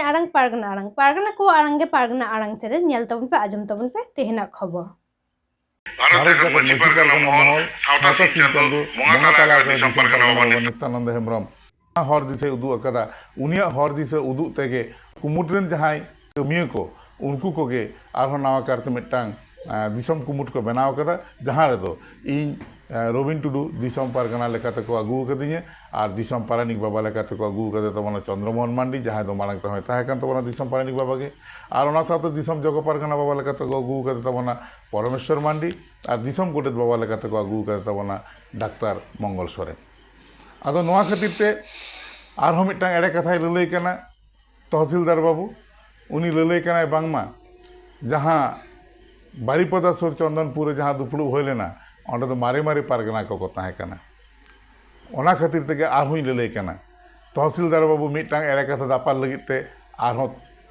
ᱟᱲᱟᱝ ᱠᱚ ᱟᱲᱟᱝ ᱜᱮ ᱯᱟᱨᱜᱟᱱᱟ ᱟᱲᱟᱝ ᱪᱮᱨᱮ ᱧᱮᱞ ᱛᱟᱵᱚᱱ ᱯᱮ ᱟᱸᱡᱚᱢ ᱛᱟᱵᱚᱱ ᱯᱮ ᱛᱮᱦᱮᱧᱟᱜ ᱠᱷᱚᱵᱚᱨ भारत जागत मझी पारगाना महल सावता सिंह चंदू बंगा ताला दिसम पारगाना बाबा नित्यानंद हेम्ब्रम हर दिशा उदू अकदा उनिया हर दिशा उदू तेगे कुमुटरेन जहां कमिया को उनको कोगे आरहो नवा कारते मिटांग दिसम कुमुट को बनाव कदा जहां रेदो इन रबिन टुडू दिसम पारगाना लेकाते को आगू कदिnya और दिसम पारानिक बाबा लेकाते को आगू कदे तबना चंद्रमोहन मांडी जहां दो मांग तहे ताहे कान तबना दिसम पारानिक बाबा के और ओना साथे दिसम जग पारगाना बाबा लेकाते को आगू कदे तबना परमेश्वर मांडी और दिसम गोटेत बाबा लेकाते को आगू कदे तबना डाक्तार मंगल सोरेन आदो नोआ खातिर ते आरहो मिटांग एड़े कथाय ललई कना तहसीलदार बाबू उनी ललई कना बांगमा जहां बारीपदा सुर चंदनपुर जहां दुपड़ू होय लेना ओंडे दो मारे मारे पारगाना को ताहे कना ओना खातिर तेगे आरहों ललई कना तहसीलदार बाबू मिटांग एड़े कथा दापाल लगिते आरहों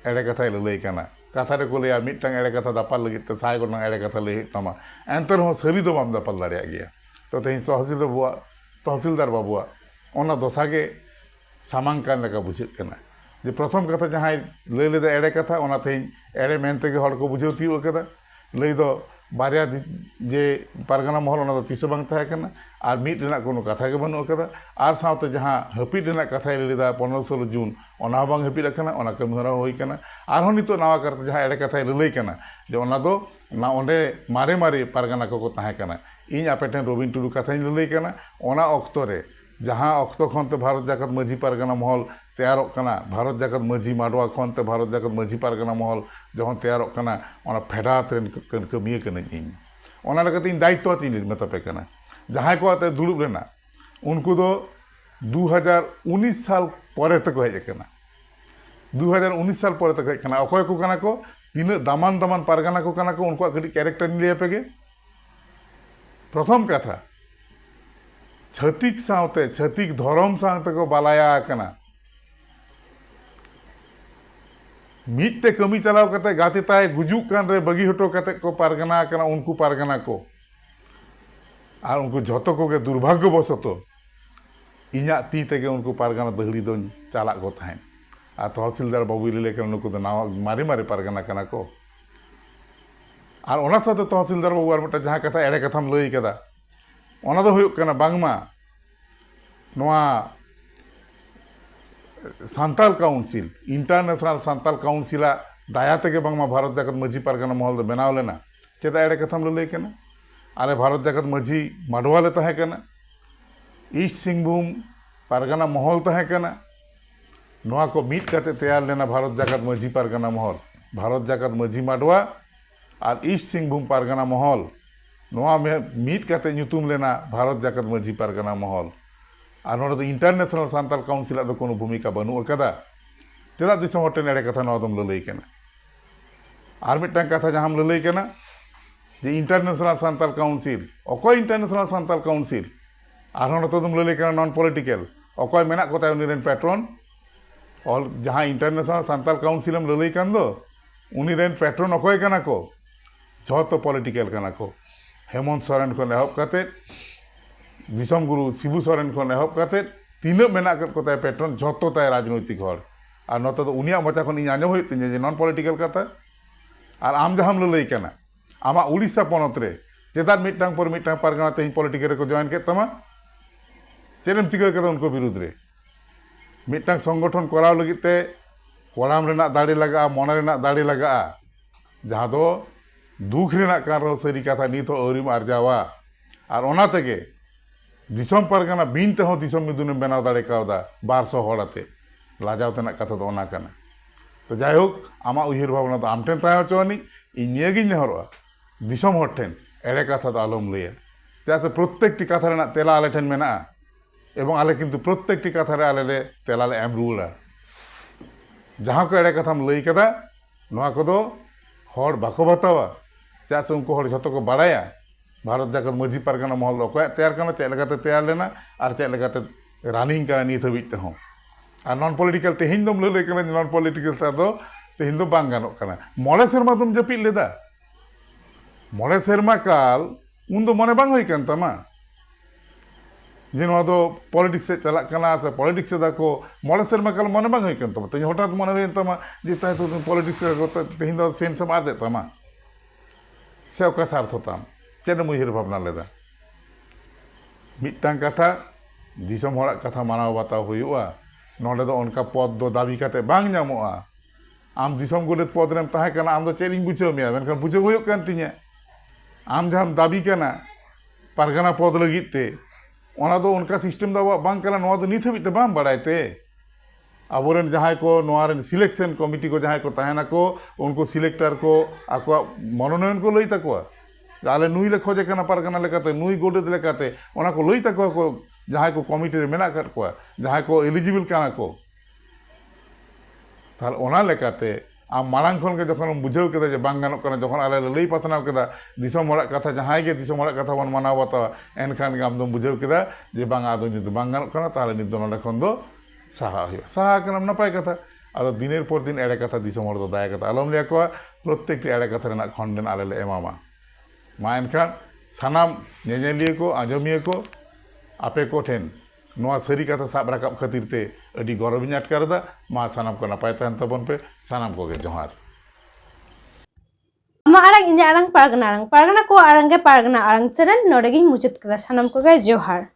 एड़े कथाय ललई कना कथा रे को लैया मिटांग एड़े कथा दापाल लगिते साय गोना एड़े कथा लई तमा एंतरहों सरी दो बाम दापाल दाड़िया गया तो तेही तहसीलदार बाबुआ ओना दसागे सामांग कान लेका बुझे कना जे प्रथम कथा जहां लई लेदा एड़े कथा ओना तेही एड़े मेनतेगे हड़ को बुझेव तियो कदा लई दो बारिया जे पारगाना महल ओना दो तिसो बांग ताहे कना और मिट रेना कोनो कथा के बनु कदा और सावते जहां हपिड रेना कथा लेदा 15-16 जून ओना बांग हपिड कना ओना कमी हरा होई कना आरहों नितो नवा करते जहां एड़े कथा ललई कना जे ओना दो ना ओंडे मारे मारे पारगाना को ताहे कना इन आपेटेन रबिन टुडू कथाई ललई कना ओना ऑक्तो रे जहां ऑक्तो खनते भारत जागत मझी पारगाना महल तैयारोग कना भारत जागत मझी माडवा खनते भारत जागत मझी पारगाना महल जखन तैयारोग कना ओना फेडात रेन कमिया कना इन ओना लेकाते इन दायित्व तीन मेतापे कना जहां को आते दुड़ुब रेना उनको दो 2019 साल परे तक हेज कना 2019 साल परे तक हेज कना अकय को कना को तीन दामान दामान पारगाना को कना को उनको कटी कैरेक्टर नि लेपेगे प्रथम कथा छतिक सावते छतिक धर्म सावते को बालाया कना मिटते कमी चलाव कते गाते ताय गुजुक कान रे बगी हटो कते को पारगाना कना उनको पारगाना को और उनको झतो को के दुर्भाग्यवशत इन्या ती तेगे उनको पारगाना दहड़ी दो चाला को ताहेन आ तहसीलदार बाबू लेके उनको तो नावा मारे मारे पारगाना कना को और ओना साथे तहसीलदार बाबू और मटा जहां कथा एड़े कथाम लई कदा ओना दो हुयुक कना बांगमा नोआ सांताल काउंसिल इंटरनेशनल सांताल काउंसिला दाया तेगे बांगमा भारत जागत मझी पारगाना महल दो बनाव लेना चेदा एड़े कथाम ललई कना आले भारत जागत मझी माडवा ले ताहे कना ईस्ट सिंहभूम पारगाना महल ताहे कना नोआ को मीट काते तैयार लेना भारत जागत मझी पारगाना महल भारत जागत मझी माडवा और ईस्ट सिंहभूम पारगाना महल नोआ में मीट काते ᱧᱩᱛᱩᱢ लेना भारत जागत मझी पारगाना महल और नोडे दो इंटरनेशनल सांताल काउंसिल दो कोनो भूमिका बनु कदा चेदा दिसम हटेन एड़े कथा नोआ दम ललई कना और मिटांग कथा जहां ललई कना जे international Santal council अकोय international Santal council और नोते दम ललई कना नॉन पॉलिटिकल अकोय मेना कोता उनी रेन पैट्रन और जहां इंटरनेशनल सांताल काउंसिल में ललई कान दो उनी रेन पैट्रन अकोय कना को झतो पॉलिटिकल कना को हेमंत सोरेन को एहब काते दिसम गुरु शिबू सोरेन को एहब काते तीना मेना कोता पैट्रन झतो ताय राजनैतिक हर और नोते दो उनिया मचा खन इन आंजम होय तिन जे नॉन पॉलिटिकल कथा और आम जहां ललई कना आमा उड़ीसा पनत रे चेदा मिटांग पर मिटांग पारगाना तेही पॉलिटिकल रे को जॉइन के तमा चेरम चिका कदा उनको विरुद्ध रे मिटांग संगठन कराव लगिते कोड़ाम रेना दाड़ी लगा मन रेना दाड़ी लगा जहां दो दुख रेना कान रो सरी कथा नित औरिम आरजावा और ओना तेगे दिसम पारगाना बिन ते हो दिसम मिदुने बनाव दाड़े कावदा 1200 हड़ाते लाजाव तेना कथा दो ओना कना तो जायहोक आमा उहिर भावना तो आमठेन ताय होचोनी इनियागिन नेहरोआ दिसम हर ठेन एड़े कथा तो आलम लैया चेदा से प्रत्येकटी कथा रेना तेला आले ठेन मेना एवं आले किन्तु प्रत्येकटी कथा रे आले ले तेला ले एम रुड़ा जहां को एड़े कथाम लई कदा नोआ को हर बाको बतावा चेदा से उनको हर झतो को बाड़ाया भारत जागत मझी पारगाना महल अकोय तैयार कना चेद लेकाते तैयार लेना और चेद लेकाते रानिंग कना नित हबिज तेहों और नॉन पॉलिटिकल तेहिन दम ललई कना नॉन पॉलिटिकल सा दो तेहिन दो बांग गानोग कना मोड़े सेरमा दम जपिद लेदा मोड़े सेरमा काल उन दो मने बांग होई कान तामा जे नोआ दो पॉलिटिक्स से चला कना से पॉलिटिक्स से दाको मोड़े सेरमा काल मने बांग होई कन तमा ते हठात मने होई तमा जे ताय तो पॉलिटिक्स को तेहिं दो सेन सम आदे तमा से ओका सार्थ होताम चेन मुहिर भावना लेदा मिट्टांग कथा दिसम होड़ा कथा मानाव बाताव हुआ नोडे दो उनका पद दो दाबी काते बांग ᱧᱟᱢᱚᱜᱼᱟ आम दिसम गोडेत पद रेम ताहे कना आम दो चेद इᱧ बुझाव मेया मेनखान बुझाव हुयुग कान तिᱧा आम जहां दाबी कना पारगाना पद लगित ते ओना दो उनका सिस्टम दो बांग कना नोआ दो नित हबित बांग बाड़ाय ते आबोरेन जहां को नोआ रेन सिलेक्शन कमिटी को जहां को ताहेना को उनको सिलेक्टर को आको मनोनयन को लई तकवा आले नुई ले खोजे कना पारगाना लेकाते नुई गोडेत लेकाते ओना को लई तकवा को जहां को कमिटी रे मेना कर को जहां को एलिजिबल कना को ताल ओना लेकाते आम मारांग खन के जखन बुझाव केदा जे बांग गानोक कना जखन आले लई पासनाव केदा दिसम होड़ा कथा जहां गे दिसम होड़ा कथा बन मानाव बाता एनखान गे आम दो बुझाव केदा जे बांग आदो नित बांग गानोक कना ताले नित दो नोडे खन दो साहा हुआ साहा कना नपाय कथा आदो दिनेर पर दिन एड़े कथा दिसम होड़ दो दाया कथा आलम लिया को प्रत्येकटी एड़े कथा रेना खंडन आले ले एमामा मा एनखान सानाम नेनेलिया को आंजमिया को आपे को ठेन नोआ सारी कथा साब राकाब खातिर ते अडी गौरविन अटकारदा मा सानाम को नपाय तहन तबन पे सानाम को गे जोहार मा आड़ांग इᱧ आड़ांग ᱯᱟᱨᱜᱟᱱᱟ को आड़ांग गे ᱯᱟᱨᱜᱟᱱᱟ आड़ांग चैनल नोडे गिᱧ मुचाद कदा सानाम को गे जोहार।